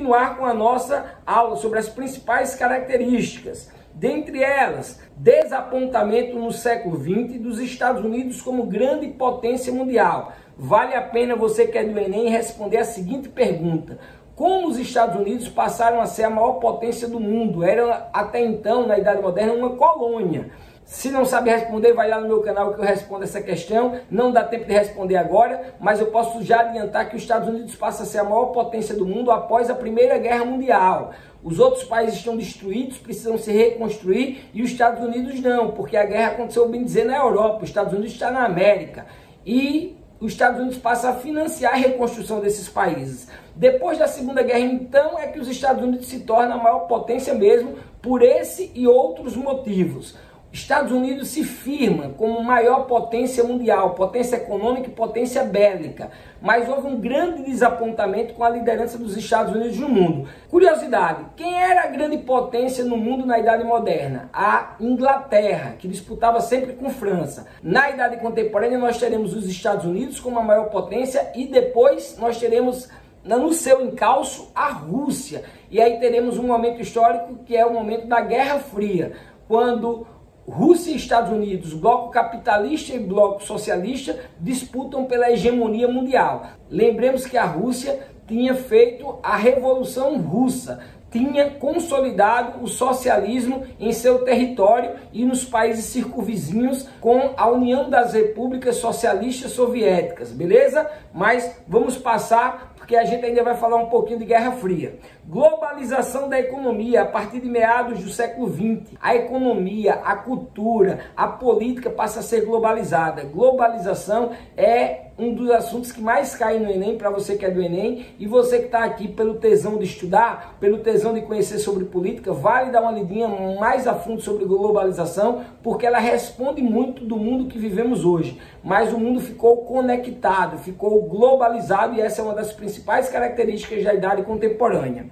continuar com a nossa aula sobre as principais características. Dentre elas, desapontamento no século XX dos Estados Unidos como grande potência mundial. Vale a pena você que é do Enem responder a seguinte pergunta: como os Estados Unidos passaram a ser a maior potência do mundo? Era até então, na Idade Moderna, uma colônia. Se não sabe responder, vai lá no meu canal que eu respondo essa questão. Não dá tempo de responder agora, mas eu posso já adiantar que os Estados Unidos passa a ser a maior potência do mundo após a Primeira Guerra Mundial. Os outros países estão destruídos, precisam se reconstruir, e os Estados Unidos não, porque a guerra aconteceu, bem dizer, na Europa. Os Estados Unidos está na América. E os Estados Unidos passam a financiar a reconstrução desses países. Depois da Segunda Guerra, então, é que os Estados Unidos se tornam a maior potência mesmo, por esse e outros motivos. Estados Unidos se firma como maior potência mundial, potência econômica e potência bélica, mas houve um grande desapontamento com a liderança dos Estados Unidos no mundo. Curiosidade, quem era a grande potência no mundo na Idade Moderna? A Inglaterra, que disputava sempre com França. Na Idade Contemporânea nós teremos os Estados Unidos como a maior potência e depois nós teremos no seu encalço a Rússia. E aí teremos um momento histórico que é o momento da Guerra Fria, quando Rússia e Estados Unidos, bloco capitalista e bloco socialista, disputam pela hegemonia mundial. Lembremos que a Rússia tinha feito a Revolução Russa, tinha consolidado o socialismo em seu território e nos países circunvizinhos com a União das Repúblicas Socialistas Soviéticas, beleza? Mas vamos passar, porque a gente ainda vai falar um pouquinho de Guerra Fria. Globalização da economia a partir de meados do século XX. A economia, a cultura, a política passa a ser globalizada. Globalização é um dos assuntos que mais cai no Enem, para você que é do Enem, e você que está aqui pelo tesão de estudar, pelo tesão de conhecer sobre política, vale dar uma lidinha mais a fundo sobre globalização, porque ela responde muito do mundo que vivemos hoje. Mas o mundo ficou conectado, ficou globalizado, e essa é uma das principais características da idade contemporânea.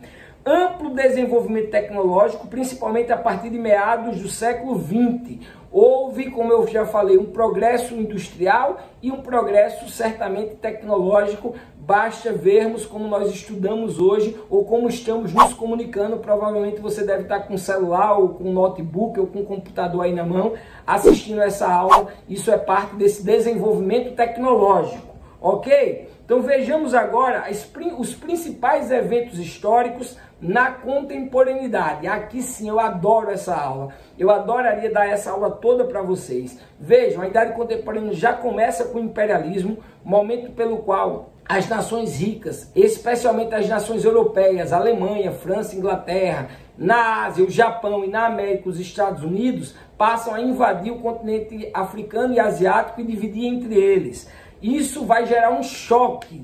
Amplo desenvolvimento tecnológico, principalmente a partir de meados do século XX. Houve, como eu já falei, um progresso industrial e um progresso certamente tecnológico. Basta vermos como nós estudamos hoje ou como estamos nos comunicando. Provavelmente você deve estar com celular ou com notebook ou com computador aí na mão assistindo essa aula. Isso é parte desse desenvolvimento tecnológico, ok? Então vejamos agora os principais eventos históricos na contemporaneidade. Aqui sim eu adoro essa aula. Eu adoraria dar essa aula toda para vocês. Vejam, a idade contemporânea já começa com o imperialismo, momento pelo qual as nações ricas, especialmente as nações europeias, Alemanha, França, Inglaterra, na Ásia, o Japão e na América, os Estados Unidos, passam a invadir o continente africano e asiático e dividir entre eles. Isso vai gerar um choque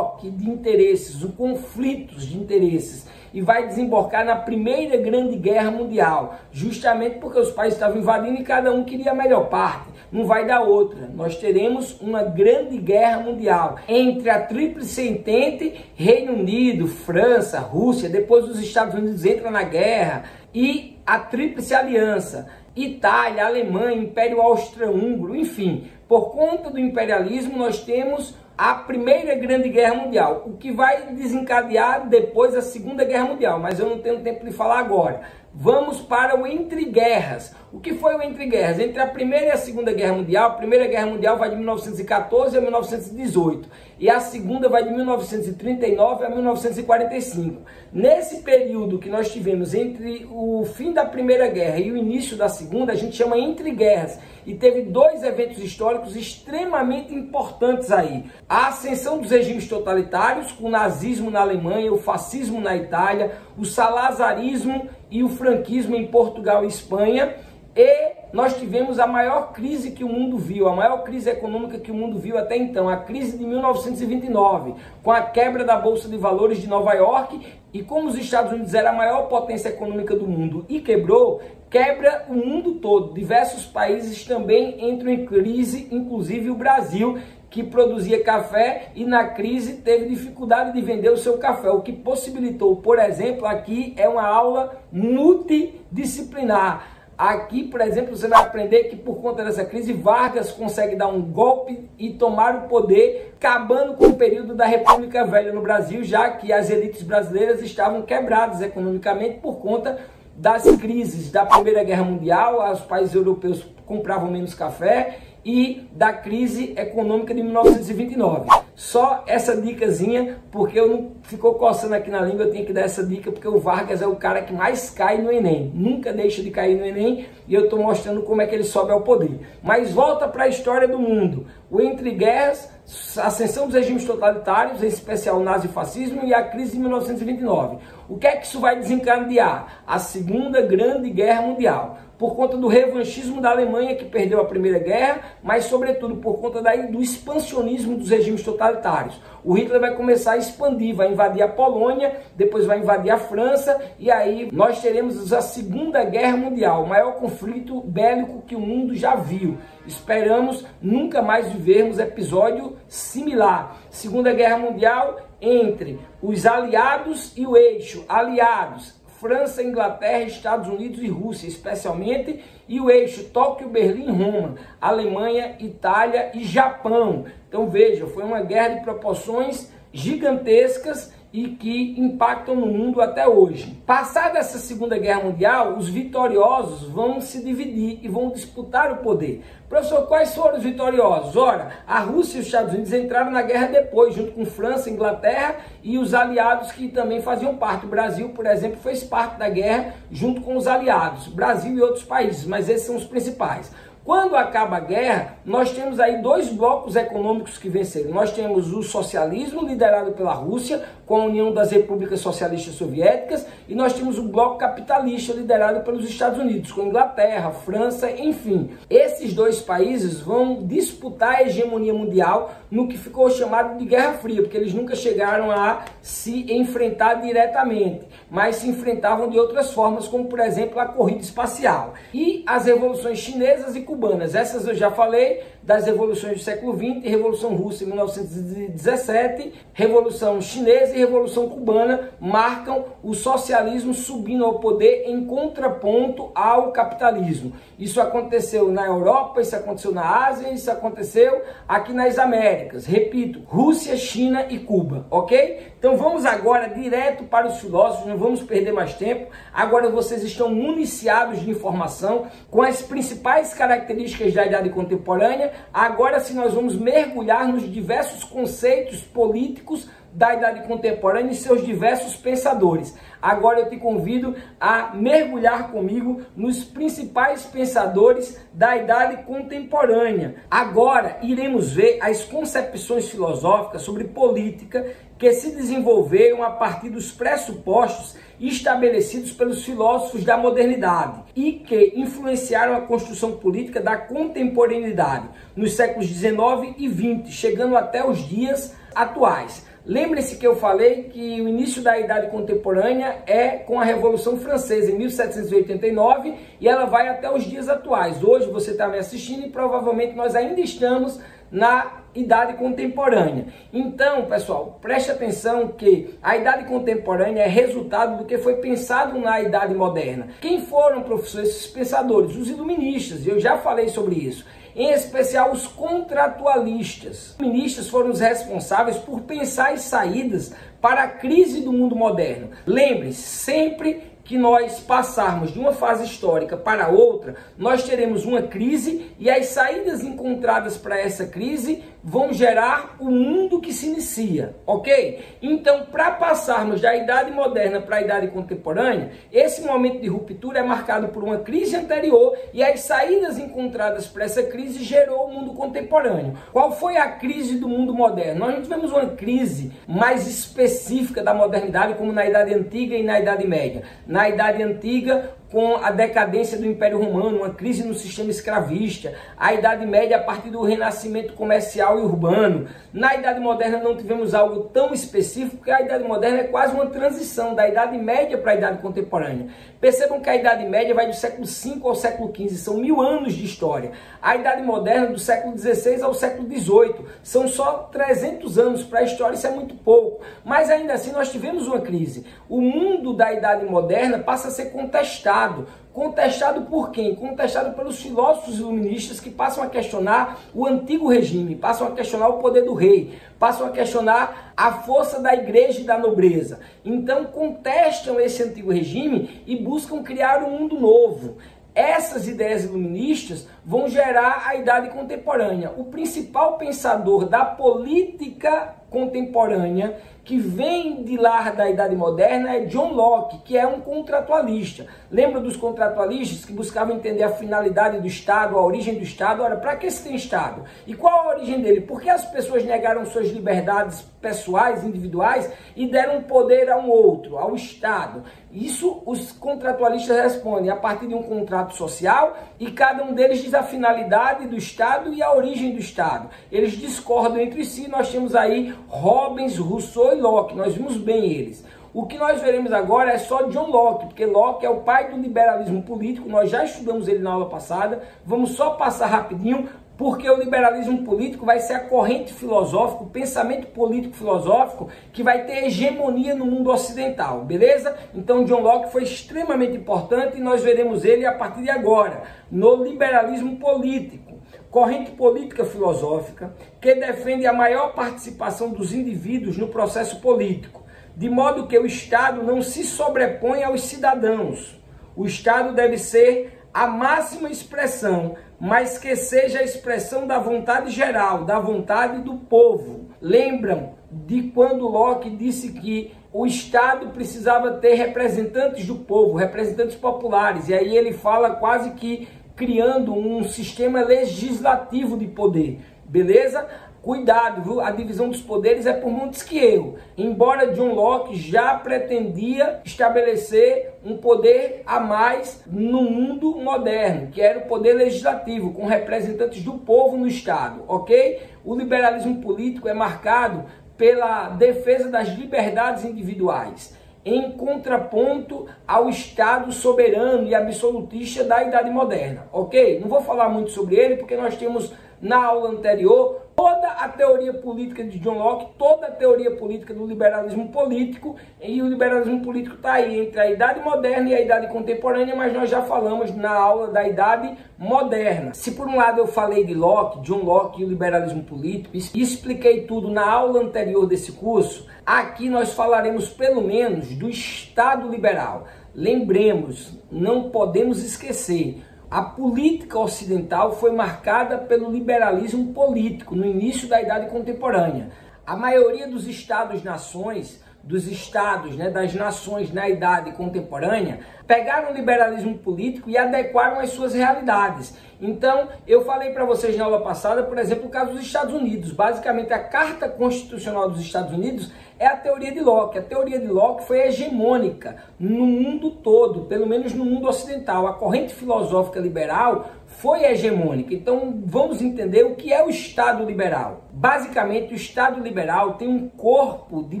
de interesses, conflitos de interesses, e vai desembocar na Primeira Grande Guerra Mundial, justamente porque os países estavam invadindo e cada um queria a melhor parte. Não vai dar outra. Nós teremos uma grande guerra mundial entre a Tríplice Entente, Reino Unido, França, Rússia, depois os Estados Unidos entram na guerra, e a Tríplice Aliança, Itália, Alemanha, Império Austro-Húngaro, enfim. Por conta do imperialismo, nós temos a Primeira Grande Guerra Mundial, o que vai desencadear depois a Segunda Guerra Mundial, mas eu não tenho tempo de falar agora. Vamos para o Entre Guerras. O que foi o Entre Guerras? Entre a Primeira e a Segunda Guerra Mundial, a Primeira Guerra Mundial vai de 1914 a 1918 e a Segunda vai de 1939 a 1945. Nesse período que nós tivemos entre o fim da Primeira Guerra e o início da Segunda, a gente chama Entre Guerras, e teve dois eventos históricos extremamente importantes aí. A ascensão dos regimes totalitários, com o nazismo na Alemanha, o fascismo na Itália, o salazarismo e o franquismo em Portugal e Espanha, e nós tivemos a maior crise que o mundo viu, a maior crise econômica que o mundo viu até então, a crise de 1929, com a quebra da Bolsa de Valores de Nova York, e como os Estados Unidos era a maior potência econômica do mundo e quebrou, quebra o mundo todo. Diversos países também entram em crise, inclusive o Brasil, que produzia café e na crise teve dificuldade de vender o seu café, o que possibilitou, por exemplo, aqui é uma aula multidisciplinar, Aqui, por exemplo, você vai aprender que por conta dessa crise, Vargas consegue dar um golpe e tomar o poder, acabando com o período da República Velha no Brasil, já que as elites brasileiras estavam quebradas economicamente por conta das crises da Primeira Guerra Mundial. Os países europeus compravam menos café, e da crise econômica de 1929. Só essa dicasinha, porque eu não ficou coçando aqui na língua, eu tinha que dar essa dica, porque o Vargas é o cara que mais cai no Enem, nunca deixa de cair no Enem, e eu estou mostrando como é que ele sobe ao poder. Mas volta para a história do mundo, o entre guerras, a ascensão dos regimes totalitários, em especial o nazifascismo, e a crise de 1929. O que é que isso vai desencadear? A Segunda Grande Guerra Mundial. Por conta do revanchismo da Alemanha, que perdeu a Primeira Guerra, mas sobretudo por conta do expansionismo dos regimes totalitários. O Hitler vai começar a expandir, vai invadir a Polônia, depois vai invadir a França, e aí nós teremos a Segunda Guerra Mundial, o maior conflito bélico que o mundo já viu. Esperamos nunca mais vivermos episódio similar. Segunda Guerra Mundial entre os aliados e o eixo. Aliados: França, Inglaterra, Estados Unidos e Rússia, especialmente, e o eixo Tóquio, Berlim, Roma, Alemanha, Itália e Japão. Então veja, foi uma guerra de proporções gigantescas e que impactam no mundo até hoje. Passada essa Segunda Guerra Mundial, os vitoriosos vão se dividir e vão disputar o poder. Professor, quais foram os vitoriosos? Ora, a Rússia e os Estados Unidos entraram na guerra depois, junto com França, Inglaterra e os aliados que também faziam parte. O Brasil, por exemplo, fez parte da guerra junto com os aliados. Brasil e outros países, mas esses são os principais. Quando acaba a guerra, nós temos aí dois blocos econômicos que venceram. Nós temos o socialismo, liderado pela Rússia, com a União das Repúblicas Socialistas Soviéticas, e nós temos o bloco capitalista, liderado pelos Estados Unidos, com Inglaterra, França, enfim. Esses dois países vão disputar a hegemonia mundial no que ficou chamado de Guerra Fria, porque eles nunca chegaram a se enfrentar diretamente, mas se enfrentavam de outras formas, como por exemplo a corrida espacial. E as revoluções chinesas e cubanas, essas eu já falei, das revoluções do século XX, Revolução Russa em 1917, Revolução Chinesa e Revolução Cubana, marcam o socialismo subindo ao poder em contraponto ao capitalismo. Isso aconteceu na Europa, isso aconteceu na Ásia, isso aconteceu aqui nas Américas. Repito, Rússia, China e Cuba, ok? Então vamos agora direto para os filósofos, não vamos perder mais tempo. Agora vocês estão municiados de informação com as principais características da idade contemporânea. Agora sim nós vamos mergulhar nos diversos conceitos políticos da idade contemporânea e seus diversos pensadores. Agora eu te convido a mergulhar comigo nos principais pensadores da idade contemporânea. Agora iremos ver as concepções filosóficas sobre política que se desenvolveram a partir dos pressupostos estabelecidos pelos filósofos da modernidade e que influenciaram a construção política da contemporaneidade nos séculos XIX e XX, chegando até os dias atuais. Lembre-se que eu falei que o início da Idade Contemporânea é com a Revolução Francesa, em 1789, e ela vai até os dias atuais. Hoje você está me assistindo e provavelmente nós ainda estamos na Idade Contemporânea. Então, pessoal, preste atenção que a Idade Contemporânea é resultado do que foi pensado na Idade Moderna. Quem foram, professores, esses pensadores? Os iluministas, eu já falei sobre isso. Em especial os contratualistas. Os iluministas foram os responsáveis por pensar as saídas para a crise do mundo moderno. Lembre-se, sempre que nós passarmos de uma fase histórica para outra, nós teremos uma crise e as saídas encontradas para essa crise vão gerar o mundo que se inicia, ok? Então, para passarmos da idade moderna para a idade contemporânea, esse momento de ruptura é marcado por uma crise anterior e as saídas encontradas para essa crise gerou o mundo contemporâneo. Qual foi a crise do mundo moderno? Nós não tivemos uma crise mais específica da modernidade como na Idade Antiga e na Idade Média. Na Idade Antiga, com a decadência do Império Romano, uma crise no sistema escravista, a Idade Média a partir do renascimento comercial e urbano. Na Idade Moderna não tivemos algo tão específico, porque a Idade Moderna é quase uma transição da Idade Média para a Idade Contemporânea. Percebam que a Idade Média vai do século V ao século XV, são 1000 anos de história. A Idade Moderna do século XVI ao século XVIII, são só 300 anos para a história, isso é muito pouco. Mas ainda assim nós tivemos uma crise. O mundo da Idade Moderna passa a ser contestado. contestado. Contestado por quem? Contestado pelos filósofos iluministas que passam a questionar o antigo regime, passam a questionar o poder do rei, passam a questionar a força da igreja e da nobreza. Então contestam esse antigo regime e buscam criar um mundo novo. Essas ideias iluministas vão gerar a Idade Contemporânea. O principal pensador da política contemporânea que vem de lá da Idade Moderna é John Locke, que é um contratualista. Lembra dos contratualistas que buscavam entender a finalidade do Estado, a origem do Estado? Ora, para que se tem Estado? E qual a origem dele? Por que as pessoas negaram suas liberdades pessoais, individuais, e deram poder a um outro, ao Estado? Isso os contratualistas respondem a partir de um contrato social, e cada um deles diz a finalidade do Estado e a origem do Estado. Eles discordam entre si. Nós temos aí Hobbes, Rousseau e Locke, nós vimos bem eles. O que nós veremos agora é só John Locke, porque Locke é o pai do liberalismo político, nós já estudamos ele na aula passada, vamos só passar rapidinho, porque o liberalismo político vai ser a corrente filosófica, o pensamento político filosófico que vai ter hegemonia no mundo ocidental, beleza? Então John Locke foi extremamente importante e nós veremos ele a partir de agora, no liberalismo político. Corrente política filosófica que defende a maior participação dos indivíduos no processo político, de modo que o Estado não se sobrepõe aos cidadãos. O Estado deve ser a máxima expressão, mas que seja a expressão da vontade geral, da vontade do povo. Lembram de quando Locke disse que o Estado precisava ter representantes do povo, representantes populares, e aí ele fala quase que criando um sistema legislativo de poder, beleza? Cuidado, viu? A divisão dos poderes é por Montesquieu. Embora John Locke já pretendia estabelecer um poder a mais no mundo moderno, que era o poder legislativo, com representantes do povo no Estado, ok? O liberalismo político é marcado pela defesa das liberdades individuais, em contraponto ao Estado soberano e absolutista da Idade Moderna, ok? Não vou falar muito sobre ele, porque nós temos na aula anterior toda a teoria política de John Locke, toda a teoria política do liberalismo político, e o liberalismo político está aí entre a Idade Moderna e a Idade Contemporânea, mas nós já falamos na aula da Idade Moderna. Se por um lado eu falei de Locke, John Locke e o liberalismo político, e expliquei tudo na aula anterior desse curso, aqui nós falaremos pelo menos do Estado liberal. Lembremos, não podemos esquecer, a política ocidental foi marcada pelo liberalismo político no início da Idade Contemporânea. A maioria dos Estados-nações, das nações na Idade Contemporânea, pegaram o liberalismo político e adequaram às suas realidades. Então, eu falei para vocês na aula passada, por exemplo, o caso dos Estados Unidos. Basicamente, a Carta Constitucional dos Estados Unidos é a teoria de Locke. A teoria de Locke foi hegemônica no mundo todo, pelo menos no mundo ocidental. A corrente filosófica liberal foi hegemônica. Então, vamos entender o que é o Estado liberal. Basicamente, o Estado liberal tem um corpo de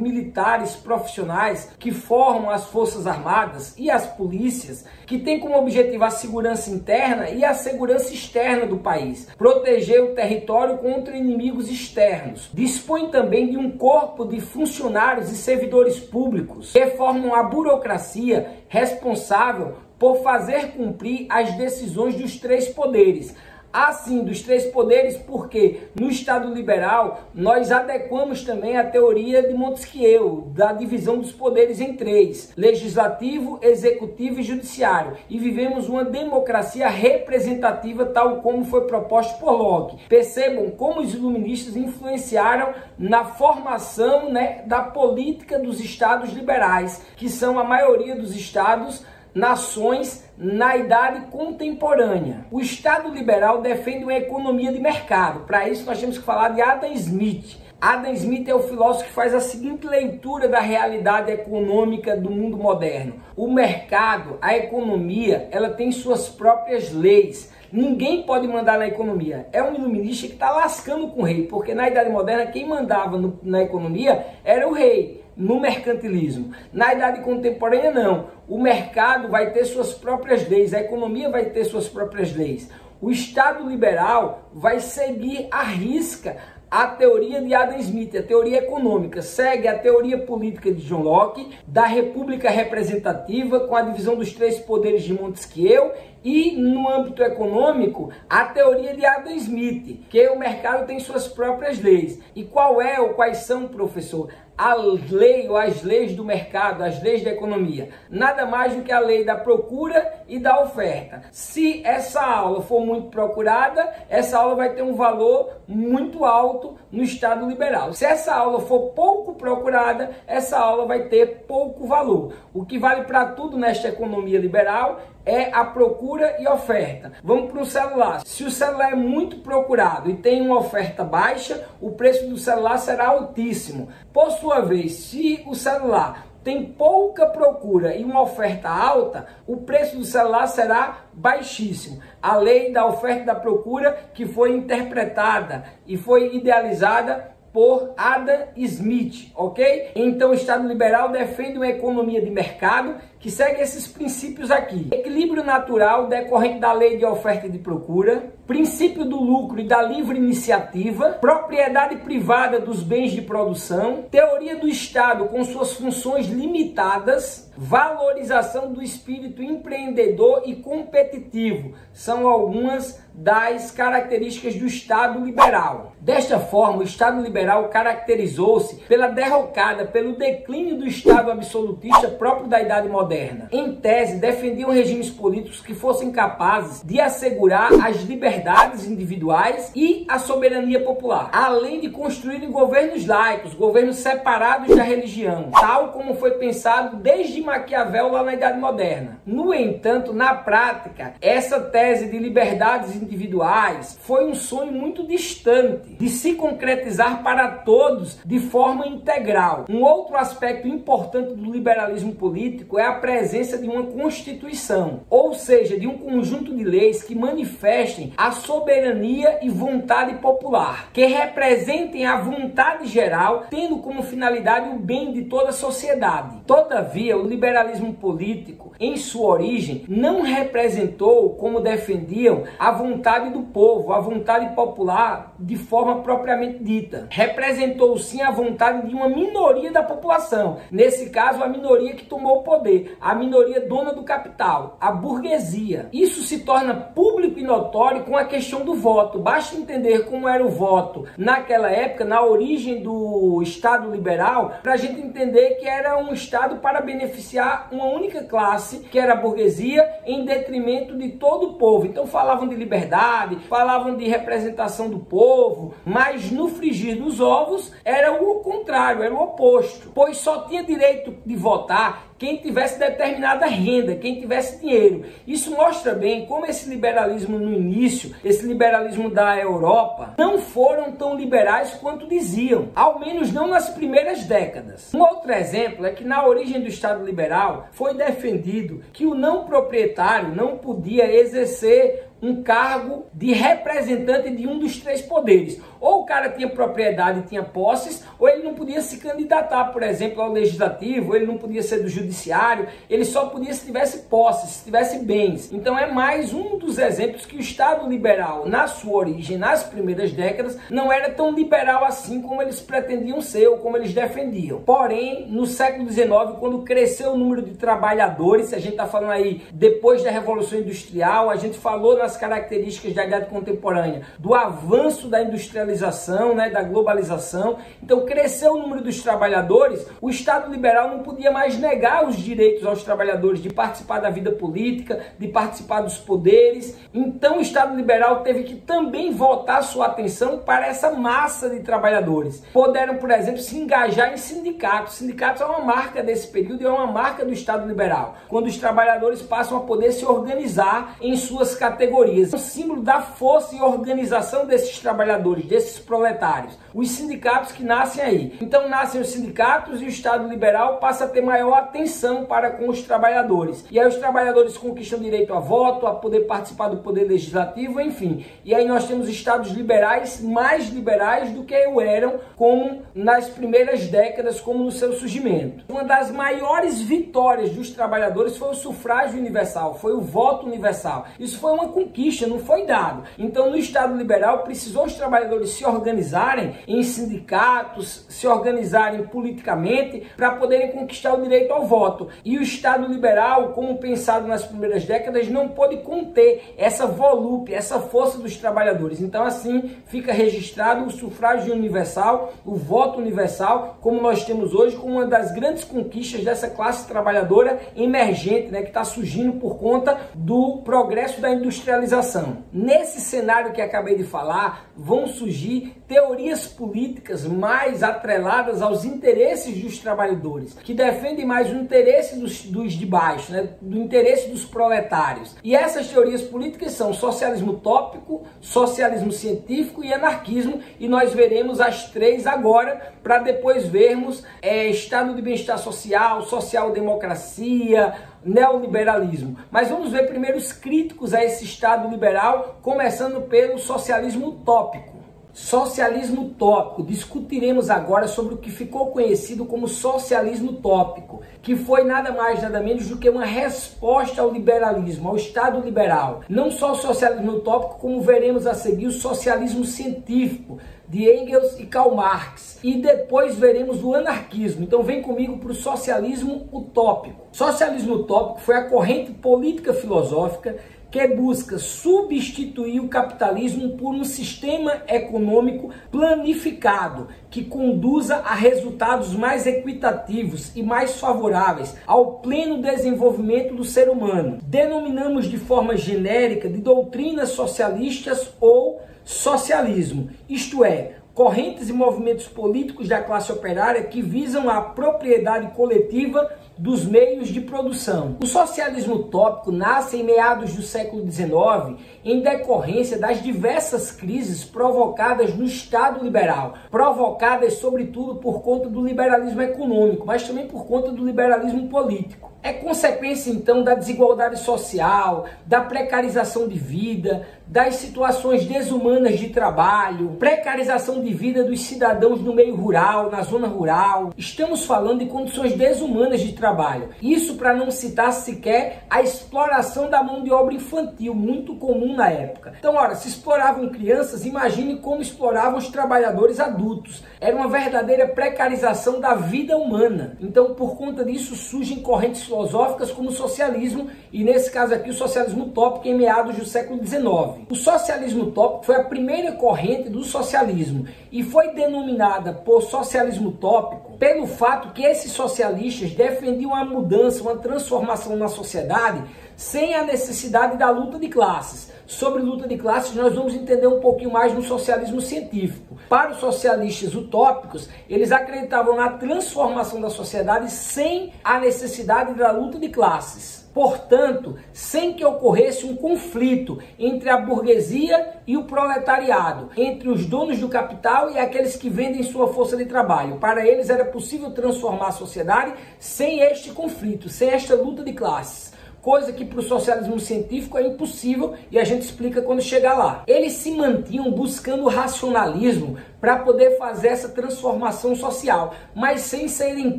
militares profissionais que formam as Forças Armadas e as polícias, que tem como objetivo a segurança interna e a segurança externa do país, proteger o território contra inimigos externos. Dispõe também de um corpo de funcionários e servidores públicos que formam a burocracia responsável por fazer cumprir as decisões dos três poderes. Assim, dos três poderes, porque no Estado liberal nós adequamos também a teoria de Montesquieu, da divisão dos poderes em três: legislativo, executivo e judiciário. E vivemos uma democracia representativa, tal como foi proposto por Locke. Percebam como os iluministas influenciaram na formação, da política dos Estados liberais, que são a maioria dos Estados nações na Idade Contemporânea. O Estado liberal defende uma economia de mercado. Para isso nós temos que falar de Adam Smith. Adam Smith é o filósofo que faz a seguinte leitura da realidade econômica do mundo moderno. O mercado, a economia, ela tem suas próprias leis. Ninguém pode mandar na economia. É um iluminista que está lascando com o rei, porque na Idade Moderna quem mandava na economia era o rei, no mercantilismo. Na Idade Contemporânea não. O mercado vai ter suas próprias leis, a economia vai ter suas próprias leis. O Estado liberal vai seguir à risca a teoria de Adam Smith, a teoria econômica, segue a teoria política de John Locke, da república representativa, com a divisão dos 3 poderes de Montesquieu, e no âmbito econômico, a teoria de Adam Smith, que o mercado tem suas próprias leis. E quais são, professor? A lei ou as leis do mercado, as leis da economia, nada mais do que a lei da procura e da oferta. Se essa aula for muito procurada, essa aula vai ter um valor muito alto no Estado liberal. Se essa aula for pouco procurada, essa aula vai ter pouco valor. O que vale para tudo nesta economia liberal é a procura e oferta. Vamos para o celular. Se o celular é muito procurado e tem uma oferta baixa, o preço do celular será altíssimo. Por sua vez, se o celular tem pouca procura e uma oferta alta, o preço do celular será baixíssimo. A lei da oferta e da procura, que foi interpretada e foi idealizada por Adam Smith, ok? Então o Estado liberal defende uma economia de mercado que segue esses princípios aqui: equilíbrio natural decorrente da lei de oferta e de procura, princípio do lucro e da livre iniciativa, propriedade privada dos bens de produção, teoria do Estado com suas funções limitadas, valorização do espírito empreendedor e competitivo. São algumas das características do Estado liberal. Desta forma, o Estado liberal caracterizou-se pela derrocada, pelo declínio do Estado absolutista próprio da Idade Moderna. Em tese, defendiam regimes políticos que fossem capazes de assegurar as liberdades individuais e a soberania popular, além de construírem governos laicos, governos separados da religião, tal como foi pensado desde Maquiavel lá na Idade Moderna. No entanto, na prática, essa tese de liberdades individuais foi um sonho muito distante de se concretizar para todos de forma integral. Um outro aspecto importante do liberalismo político é a presença de uma Constituição, ou seja, de um conjunto de leis que manifestem a soberania e vontade popular, que representem a vontade geral, tendo como finalidade o bem de toda a sociedade. Todavia, o liberalismo político, em sua origem, não representou, como defendiam, a vontade do povo, a vontade popular de forma propriamente dita. Representou sim a vontade de uma minoria da população, nesse caso a minoria que tomou o poder, a minoria dona do capital, a burguesia. Isso se torna público e notório com a questão do voto. Basta entender como era o voto naquela época, na origem do Estado liberal, para a gente entender que era um Estado para beneficiar uma única classe, que era a burguesia, em detrimento de todo o povo. Então falavam de liberdade, falavam de representação do povo, mas no frigir dos ovos era o contrário, era o oposto, pois só tinha direito de votar quem tivesse determinada renda, quem tivesse dinheiro. Isso mostra bem como esse liberalismo no início, esse liberalismo da Europa, não foram tão liberais quanto diziam, ao menos não nas primeiras décadas. Um outro exemplo é que na origem do Estado liberal foi defendido que o não proprietário não podia exercer um cargo de representante de um dos 3 poderes. Ou o cara tinha propriedade, tinha posses, ou ele não podia se candidatar, por exemplo, ao legislativo, ou ele não podia ser do judiciário, ele só podia se tivesse posses, se tivesse bens. Então é mais um dos exemplos que o Estado liberal, na sua origem, nas primeiras décadas, não era tão liberal assim como eles pretendiam ser, ou como eles defendiam. Porém, no século XIX, quando cresceu o número de trabalhadores, se a gente está falando aí depois da Revolução Industrial, a gente falou nas características da idade contemporânea, do avanço da industrialização, da globalização. Então cresceu o número dos trabalhadores, o Estado liberal não podia mais negar os direitos aos trabalhadores de participar da vida política, de participar dos poderes. Então o Estado liberal teve que também voltar sua atenção para essa massa de trabalhadores. Puderam, por exemplo, se engajar em sindicatos. Sindicatos é uma marca desse período e é uma marca do Estado liberal, quando os trabalhadores passam a poder se organizar em suas categorias. Um símbolo da força e organização desses trabalhadores, desses proletários. Os sindicatos que nascem aí. Então nascem os sindicatos e o Estado liberal passa a ter maior atenção para com os trabalhadores. E aí os trabalhadores conquistam direito a voto, a poder participar do poder legislativo, enfim. E aí nós temos estados liberais mais liberais do que eram, como nas primeiras décadas, como no seu surgimento. Uma das maiores vitórias dos trabalhadores foi o sufrágio universal, foi o voto universal. Isso foi uma conquista franquista, não foi dado. Então, no Estado liberal, precisou os trabalhadores se organizarem em sindicatos, se organizarem politicamente para poderem conquistar o direito ao voto. E o Estado liberal, como pensado nas primeiras décadas, não pôde conter essa volúpia, essa força dos trabalhadores. Então, assim, fica registrado o sufrágio universal, o voto universal, como nós temos hoje, como uma das grandes conquistas dessa classe trabalhadora emergente, né, que está surgindo por conta do progresso da industrialização. Nesse cenário que acabei de falar, vão surgir teorias políticas mais atreladas aos interesses dos trabalhadores, que defendem mais o interesse dos de baixo, né, do interesse dos proletários. E essas teorias políticas são socialismo utópico, socialismo científico e anarquismo, e nós veremos as três agora, para depois vermos estado de bem-estar social, social-democracia, neoliberalismo. Mas vamos ver primeiro os críticos a esse Estado liberal, começando pelo socialismo utópico. Socialismo utópico. Discutiremos agora sobre o que ficou conhecido como socialismo utópico, que foi nada mais nada menos do que uma resposta ao liberalismo, ao Estado liberal. Não só o socialismo utópico, como veremos a seguir o socialismo científico, de Engels e Karl Marx. E depois veremos o anarquismo. Então vem comigo para o socialismo utópico. Socialismo utópico foi a corrente política filosófica que busca substituir o capitalismo por um sistema econômico planificado, que conduza a resultados mais equitativos e mais favoráveis ao pleno desenvolvimento do ser humano. Denominamos de forma genérica de doutrinas socialistas ou socialismo, isto é, correntes e movimentos políticos da classe operária que visam a propriedade coletiva dos meios de produção. O socialismo utópico nasce em meados do século XIX em decorrência das diversas crises provocadas no Estado liberal, provocadas sobretudo por conta do liberalismo econômico, mas também por conta do liberalismo político. É consequência, então, da desigualdade social, da precarização de vida, das situações desumanas de trabalho, precarização de vida dos cidadãos no meio rural, na zona rural. Estamos falando de condições desumanas de trabalho. Isso para não citar sequer a exploração da mão de obra infantil, muito comum na época. Então, ora, se exploravam crianças, imagine como exploravam os trabalhadores adultos. Era uma verdadeira precarização da vida humana. Então, por conta disso, surgem correntes filosóficas como o socialismo, e nesse caso aqui o socialismo utópico em meados do século XIX. O socialismo utópico foi a primeira corrente do socialismo e foi denominada por socialismo utópico pelo fato que esses socialistas defendiam a mudança, uma transformação na sociedade sem a necessidade da luta de classes. Sobre luta de classes nós vamos entender um pouquinho mais no socialismo científico. Para os socialistas utópicos, eles acreditavam na transformação da sociedade sem a necessidade da luta de classes. Portanto, sem que ocorresse um conflito entre a burguesia e o proletariado, entre os donos do capital e aqueles que vendem sua força de trabalho. Para eles era possível transformar a sociedade sem este conflito, sem esta luta de classes. Coisa que para o socialismo científico é impossível e a gente explica quando chegar lá. Eles se mantinham buscando o racionalismo para poder fazer essa transformação social, mas sem serem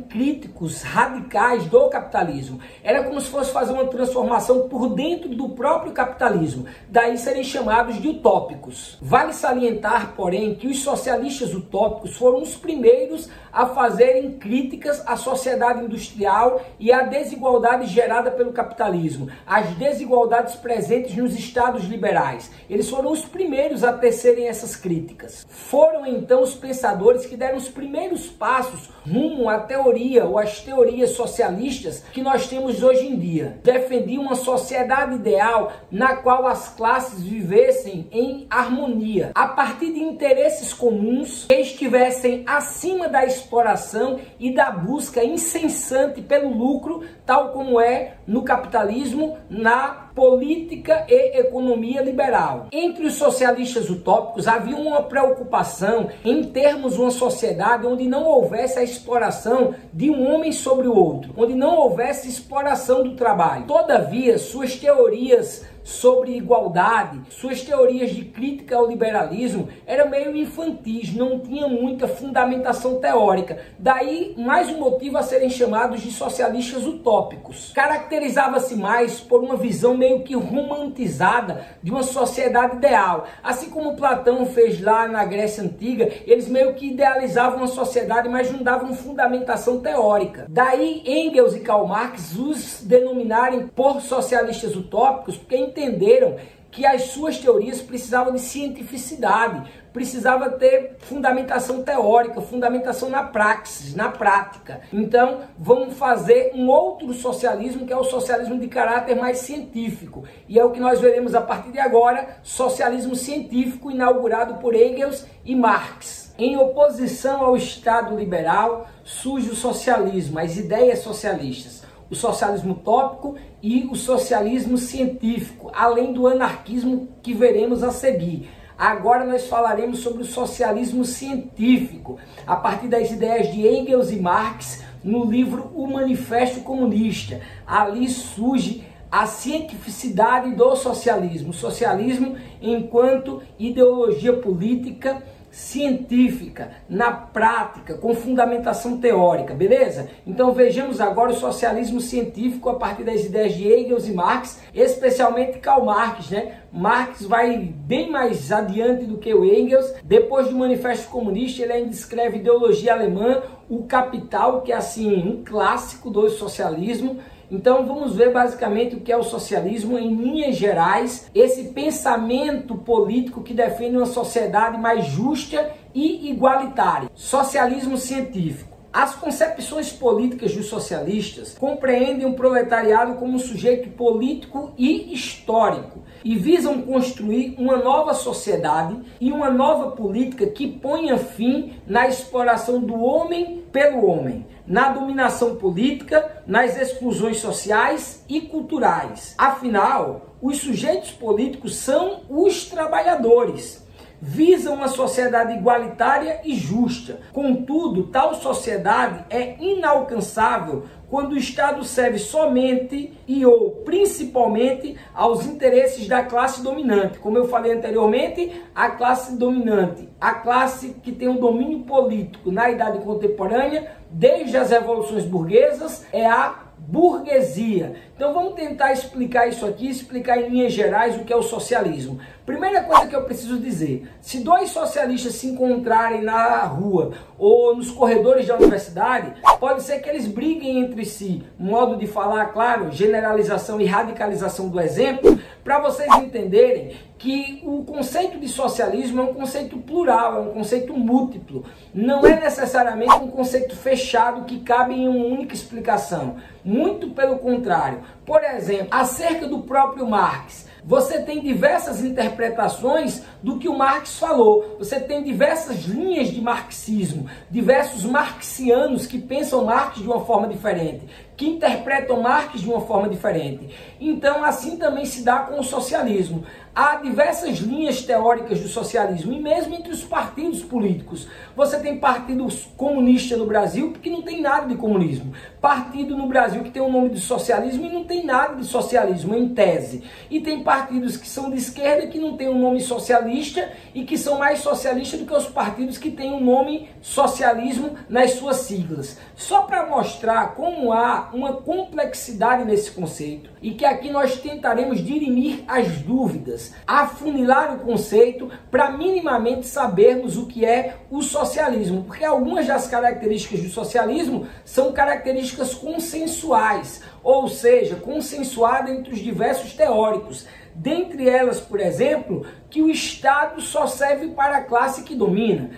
críticos radicais do capitalismo. Era como se fosse fazer uma transformação por dentro do próprio capitalismo, daí serem chamados de utópicos. Vale salientar, porém, que os socialistas utópicos foram os primeiros a fazerem críticas à sociedade industrial e à desigualdade gerada pelo capitalismo, as desigualdades presentes nos estados liberais. Eles foram os primeiros a tecerem essas críticas. Foram então os pensadores que deram os primeiros passos rumo à teoria ou às teorias socialistas que nós temos hoje em dia. Defendiam uma sociedade ideal na qual as classes vivessem em harmonia, a partir de interesses comuns que estivessem acima da exploração e da busca incessante pelo lucro, tal como é no capitalismo, na política e economia liberal. Entre os socialistas utópicos havia uma preocupação em termos uma sociedade onde não houvesse a exploração de um homem sobre o outro, onde não houvesse exploração do trabalho. Todavia, suas teorias sobre igualdade, suas teorias de crítica ao liberalismo eram meio infantis, não tinham muita fundamentação teórica. Daí, mais um motivo a serem chamados de socialistas utópicos. Caracterizava-se mais por uma visão meio que romantizada de uma sociedade ideal. Assim como Platão fez lá na Grécia Antiga, eles meio que idealizavam uma sociedade, mas não davam fundamentação teórica. Daí, Engels e Karl Marx os denominarem por socialistas utópicos, porque entenderam que as suas teorias precisavam de cientificidade, precisava ter fundamentação teórica, fundamentação na praxis, na prática. Então, vamos fazer um outro socialismo, que é o socialismo de caráter mais científico. E é o que nós veremos a partir de agora, socialismo científico, inaugurado por Engels e Marx. Em oposição ao Estado liberal, surge o socialismo, as ideias socialistas. O socialismo utópico e o socialismo científico, além do anarquismo que veremos a seguir. Agora nós falaremos sobre o socialismo científico, a partir das ideias de Engels e Marx, no livro O Manifesto Comunista. Ali surge a cientificidade do socialismo, o socialismo enquanto ideologia política científica, na prática, com fundamentação teórica, beleza? Então vejamos agora o socialismo científico a partir das ideias de Engels e Marx, especialmente Karl Marx, né? Marx vai bem mais adiante do que o Engels. Depois do Manifesto Comunista, ele ainda escreve Ideologia Alemã, O Capital, que é assim um clássico do socialismo. Então vamos ver basicamente o que é o socialismo em linhas gerais, esse pensamento político que defende uma sociedade mais justa e igualitária. Socialismo científico. As concepções políticas dos socialistas compreendem o proletariado como um sujeito político e histórico e visam construir uma nova sociedade e uma nova política que ponha fim na exploração do homem pelo homem, na dominação política, nas exclusões sociais e culturais. Afinal, os sujeitos políticos são os trabalhadores. Visam uma sociedade igualitária e justa. Contudo, tal sociedade é inalcançável quando o Estado serve somente e ou principalmente aos interesses da classe dominante. Como eu falei anteriormente, a classe dominante, a classe que tem um domínio político na idade contemporânea, desde as revoluções burguesas, é a burguesia. Então vamos tentar explicar isso aqui, explicar em linhas gerais o que é o socialismo. Primeira coisa que eu preciso dizer, se dois socialistas se encontrarem na rua ou nos corredores da universidade, pode ser que eles briguem entre si, modo de falar, claro, generalização e radicalização do exemplo, para vocês entenderem que o conceito de socialismo é um conceito plural, é um conceito múltiplo. Não é necessariamente um conceito fechado que cabe em uma única explicação. Muito pelo contrário. Por exemplo, acerca do próprio Marx, você tem diversas interpretações do que o Marx falou. Você tem diversas linhas de marxismo, diversos marxianos que pensam Marx de uma forma diferente, que interpretam Marx de uma forma diferente. Então, assim também se dá com o socialismo. Há diversas linhas teóricas do socialismo, e mesmo entre os partidos políticos. Você tem partido comunista no Brasil, que não tem nada de comunismo. Partido no Brasil que tem o nome de socialismo e não tem nada de socialismo, em tese. E tem partidos que são de esquerda que não tem o nome socialista e que são mais socialistas do que os partidos que têm o nome socialismo nas suas siglas. Só para mostrar como há uma complexidade nesse conceito e que aqui nós tentaremos dirimir as dúvidas, afunilar o conceito para minimamente sabermos o que é o socialismo, porque algumas das características do socialismo são características consensuais, ou seja, consensuada entre os diversos teóricos. Dentre elas, por exemplo, que o Estado só serve para a classe que domina.